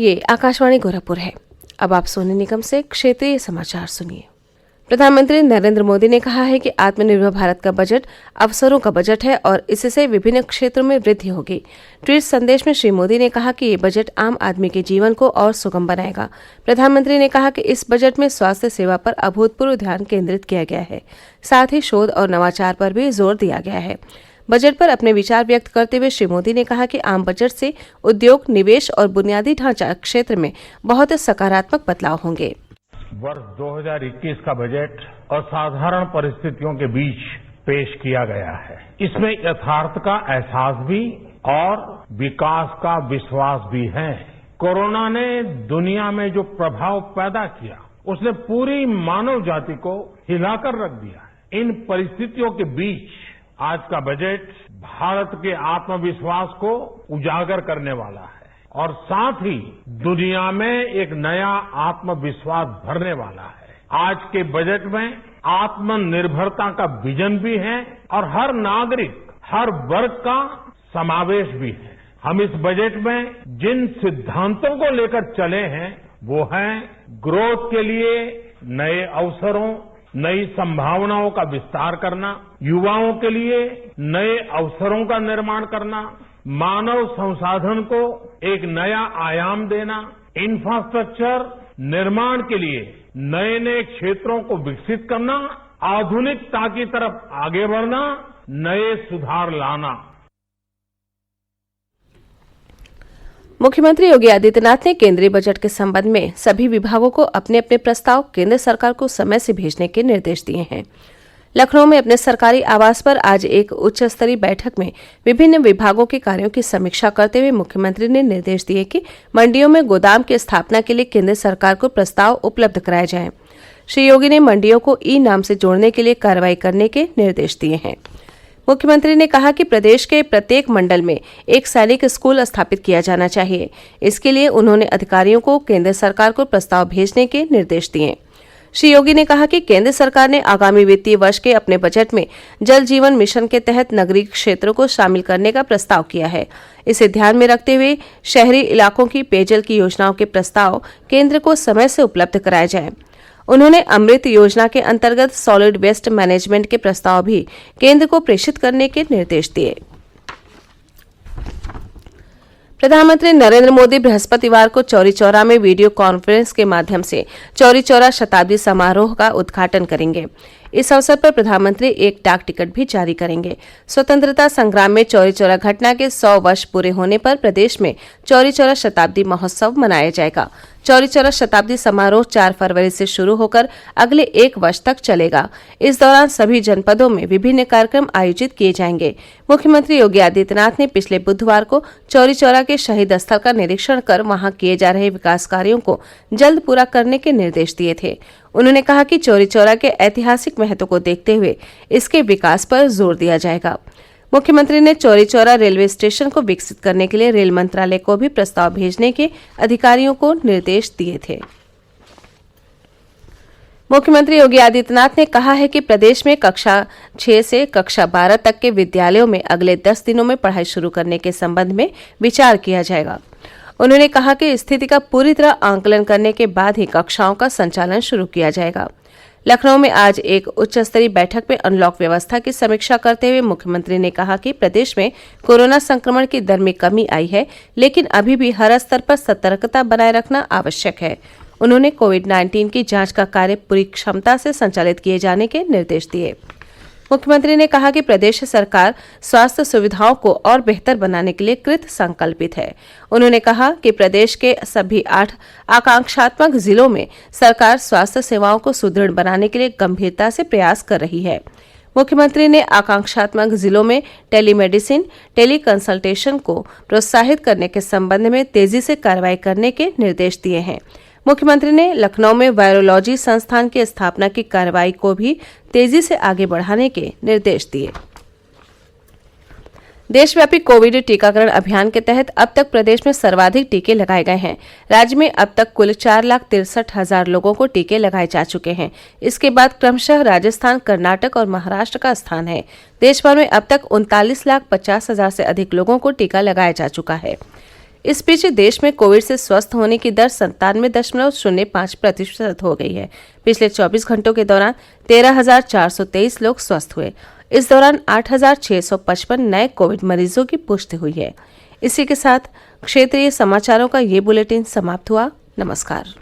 ये आकाशवाणी गोरखपुर है। अब आप सोनी निगम से क्षेत्रीय समाचार सुनिए। प्रधानमंत्री नरेंद्र मोदी ने कहा है कि आत्मनिर्भर भारत का बजट अवसरों का बजट है और इससे विभिन्न क्षेत्रों में वृद्धि होगी। ट्वीट संदेश में श्री मोदी ने कहा कि ये बजट आम आदमी के जीवन को और सुगम बनाएगा। प्रधानमंत्री ने कहा कि इस बजट में स्वास्थ्य सेवा पर अभूतपूर्व ध्यान केंद्रित किया गया है, साथ ही शोध और नवाचार पर भी जोर दिया गया है। बजट पर अपने विचार व्यक्त करते हुए श्री मोदी ने कहा कि आम बजट से उद्योग, निवेश और बुनियादी ढांचा क्षेत्र में बहुत सकारात्मक बदलाव होंगे। वर्ष 2021 का बजट असाधारण परिस्थितियों के बीच पेश किया गया है। इसमें यथार्थ का एहसास भी और विकास का विश्वास भी है। कोरोना ने दुनिया में जो प्रभाव पैदा किया, उसने पूरी मानव जाति को हिलाकर रख दिया है। इन परिस्थितियों के बीच आज का बजट भारत के आत्मविश्वास को उजागर करने वाला है और साथ ही दुनिया में एक नया आत्मविश्वास भरने वाला है। आज के बजट में आत्मनिर्भरता का विजन भी है और हर नागरिक, हर वर्ग का समावेश भी है। हम इस बजट में जिन सिद्धांतों को लेकर चले हैं वो हैं ग्रोथ के लिए नए अवसरों, नई संभावनाओं का विस्तार करना, युवाओं के लिए नए अवसरों का निर्माण करना, मानव संसाधन को एक नया आयाम देना, इंफ्रास्ट्रक्चर निर्माण के लिए नए नए क्षेत्रों को विकसित करना, आधुनिकता की तरफ आगे बढ़ना, नए सुधार लाना। मुख्यमंत्री योगी आदित्यनाथ ने केंद्रीय बजट के संबंध में सभी विभागों को अपने अपने प्रस्ताव केंद्र सरकार को समय से भेजने के निर्देश दिए हैं। लखनऊ में अपने सरकारी आवास पर आज एक उच्च स्तरीय बैठक में विभिन्न विभागों के कार्यों की समीक्षा करते हुए मुख्यमंत्री ने निर्देश दिए कि मंडियों में गोदाम की स्थापना के लिए केंद्र सरकार को प्रस्ताव उपलब्ध कराए जाएं। श्री योगी ने मंडियों को ई नाम से जोड़ने के लिए कार्रवाई करने के निर्देश दिए हैं। मुख्यमंत्री ने कहा कि प्रदेश के प्रत्येक मंडल में एक सैनिक स्कूल स्थापित किया जाना चाहिए। इसके लिए उन्होंने अधिकारियों को केंद्र सरकार को प्रस्ताव भेजने के निर्देश दिए। श्री योगी ने कहा कि केंद्र सरकार ने आगामी वित्तीय वर्ष के अपने बजट में जल जीवन मिशन के तहत नगरीय क्षेत्रों को शामिल करने का प्रस्ताव किया है। इसे ध्यान में रखते हुए शहरी इलाकों की पेयजल की योजनाओं के प्रस्ताव केंद्र को समय से उपलब्ध कराए जाएं। उन्होंने अमृत योजना के अंतर्गत सॉलिड वेस्ट मैनेजमेंट के प्रस्ताव भी केंद्र को प्रेषित करने के निर्देश दिए। प्रधानमंत्री नरेंद्र मोदी बृहस्पतिवार को चौरी चौरा में वीडियो कॉन्फ्रेंस के माध्यम से चौरी चौरा शताब्दी समारोह का उद्घाटन करेंगे। इस अवसर पर प्रधानमंत्री एक डाक टिकट भी जारी करेंगे। स्वतंत्रता संग्राम में चौरी चौरा घटना के 100 वर्ष पूरे होने पर प्रदेश में चौरी चौरा शताब्दी महोत्सव मनाया जाएगा। चौरी चौरा शताब्दी समारोह 4 फरवरी से शुरू होकर अगले 1 वर्ष तक चलेगा। इस दौरान सभी जनपदों में विभिन्न कार्यक्रम आयोजित किए जाएंगे। मुख्यमंत्री योगी आदित्यनाथ ने पिछले बुधवार को चौरी चौरा के शहीद स्थल का निरीक्षण कर वहां किए जा रहे विकास कार्यों को जल्द पूरा करने के निर्देश दिए थे। उन्होंने कहा कि चौरी चौरा के ऐतिहासिक महत्व को देखते हुए इसके विकास पर जोर दिया जाएगा। मुख्यमंत्री ने चौरी चौरा रेलवे स्टेशन को विकसित करने के लिए रेल मंत्रालय को भी प्रस्ताव भेजने के अधिकारियों को निर्देश दिए थे। मुख्यमंत्री योगी आदित्यनाथ ने कहा है कि प्रदेश में कक्षा 6 से कक्षा 12 तक के विद्यालयों में अगले 10 दिनों में पढ़ाई शुरू करने के संबंध में विचार किया जाएगा। उन्होंने कहा कि स्थिति का पूरी तरह आंकलन करने के बाद ही कक्षाओं का संचालन शुरू किया जाएगा। लखनऊ में आज एक उच्च स्तरीय बैठक में अनलॉक व्यवस्था की समीक्षा करते हुए मुख्यमंत्री ने कहा कि प्रदेश में कोरोना संक्रमण की दर में कमी आई है, लेकिन अभी भी हर स्तर पर सतर्कता बनाए रखना आवश्यक है। उन्होंने कोविड-19 की जांच का कार्य पूरी क्षमता से संचालित किए जाने के निर्देश दिए। मुख्यमंत्री ने कहा कि प्रदेश सरकार स्वास्थ्य सुविधाओं को और बेहतर बनाने के लिए कृत संकल्पित है। उन्होंने कहा कि प्रदेश के सभी 8 आकांक्षात्मक जिलों में सरकार स्वास्थ्य सेवाओं को सुदृढ़ बनाने के लिए गंभीरता से प्रयास कर रही है। मुख्यमंत्री ने आकांक्षात्मक जिलों में टेलीमेडिसिन, टेली कंसल्टेशन को प्रोत्साहित करने के संबंध में तेजी से कार्रवाई करने के निर्देश दिए हैं। मुख्यमंत्री ने लखनऊ में वायरोलॉजी संस्थान की स्थापना की कार्रवाई को भी तेजी से आगे बढ़ाने के निर्देश दिए। देशव्यापी कोविड टीकाकरण अभियान के तहत अब तक प्रदेश में सर्वाधिक टीके लगाए गए हैं। राज्य में अब तक कुल 4,63,000 लोगों को टीके लगाए जा चुके हैं। इसके बाद क्रमशः राजस्थान, कर्नाटक और महाराष्ट्र का स्थान है। देश भर में अब तक 39,50,000 से अधिक लोगों को टीका लगाया जा चुका है। इस बीच देश में कोविड से स्वस्थ होने की दर 97.05% हो गई है। पिछले 24 घंटों के दौरान 13,423 लोग स्वस्थ हुए। इस दौरान 8,655 नए कोविड मरीजों की पुष्टि हुई है। इसी के साथ क्षेत्रीय समाचारों का ये बुलेटिन समाप्त हुआ। नमस्कार।